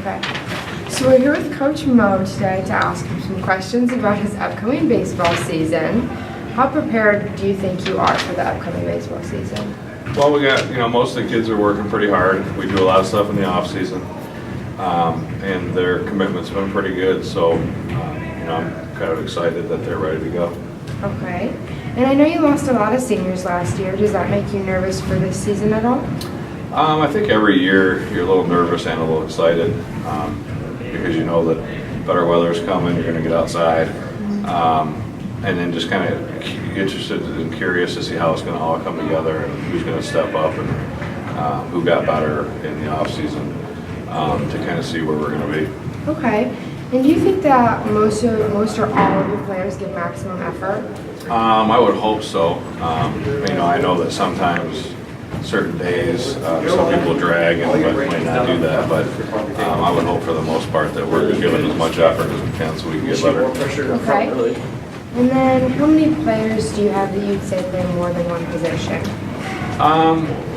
Okay. So we're here with Coach Mo today to ask him some questions about his upcoming baseball season. How prepared do you think you are for the upcoming baseball season? Well, we got, most of the kids are working pretty hard. We do a lot of stuff in the off season, and their commitment's been pretty good. So, I'm kind of excited that they're ready to go. Okay. And I know you lost a lot of seniors last year. Does that make you nervous for this season at all? I think every year you're a little nervous and a little excited because you know that better weather's coming. You're going to get outside, and then just kind of interested and curious to see how it's going to all come together and who's going to step up and who got better in the off season to kind of see where we're going to be. Okay. And do you think that most or all of your players give maximum effort? I would hope so. I know that sometimes certain days some people drag and might not do that, but I would hope for the most part that we're giving as much effort as we can so we can get better. Okay. And then how many players do you have that you'd say play more than one position?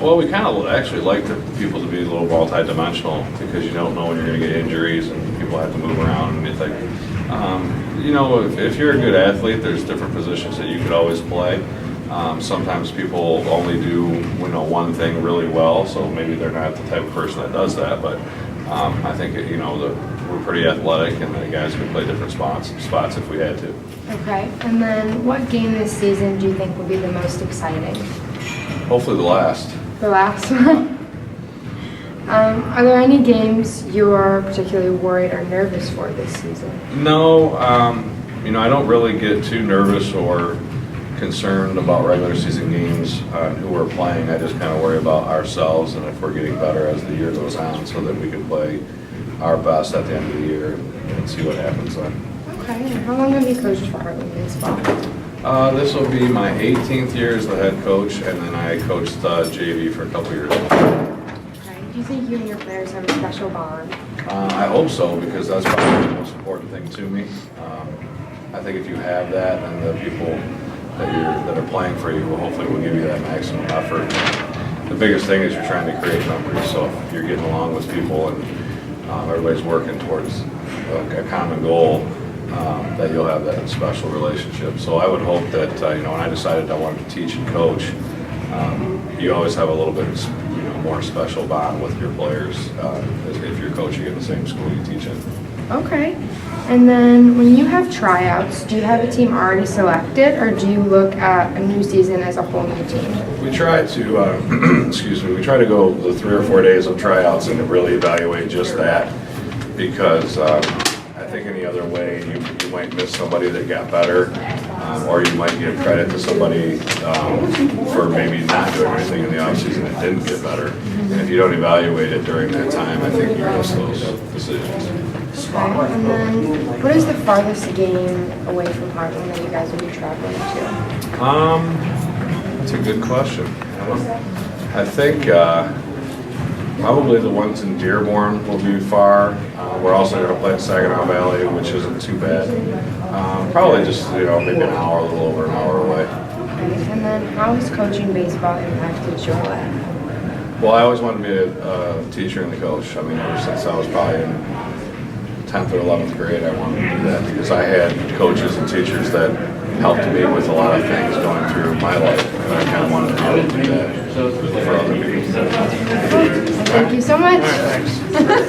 Well, we kind of actually like the people to be a little multi-dimensional because you don't know when you're going to get injuries and people have to move around and it's like, if you're a good athlete, there's different positions that you could always play. Sometimes people only do, one thing really well, so maybe they're not the type of person that does that, but I think, we're pretty athletic and the guys can play different spots if we had to. Okay, and then what game this season do you think will be the most exciting? Hopefully the last. The last one? Are there any games you're particularly worried or nervous for this season? No, I don't really get too nervous or concerned about regular season games on who we're playing. I just kind of worry about ourselves and if we're getting better as the year goes on so that we can play our best at the end of the year and see what happens then. Okay, and how long have you coached for Heartland Baseball? This will be my 18th year as the head coach, and then I coached JV for a couple years. Okay, do you think you and your players have a special bond? I hope so, because that's probably the most important thing to me. I think if you have that, then the people that are playing for you will hopefully give you that maximum effort. The biggest thing is you're trying to create memories, so if you're getting along with people and everybody's working towards a common goal, that you'll have that special relationship. So I would hope that, when I decided I wanted to teach and coach, you always have a little bit more special bond with your players if you're coaching in the same school you teach in. Okay. And then when you have tryouts, do you have a team already selected or do you look at a new season as a whole new team? We try to, we try to go the 3 or 4 days of tryouts and really evaluate just that because I think any other way you might miss somebody that got better or you might give credit to somebody for maybe not doing anything in the offseason that didn't get better. And if you don't evaluate it during that time, I think you miss those decisions. Okay, and then what is the farthest game away from Heartland that you guys will be traveling to? That's a good question. I think probably the ones in Dearborn will be far. We're also going to play at Saginaw Valley, which isn't too bad. Probably just, maybe an hour, a little over an hour away. Okay, and then how has coaching baseball impacted your life? Well, I always wanted to be a teacher and a coach. I mean, ever since I was probably in 10th or 11th grade, I wanted to do that because I had coaches and teachers that helped me with a lot of things going through my life, and I kind of wanted to be able to do that for other people. Thank you so much. All right, thanks.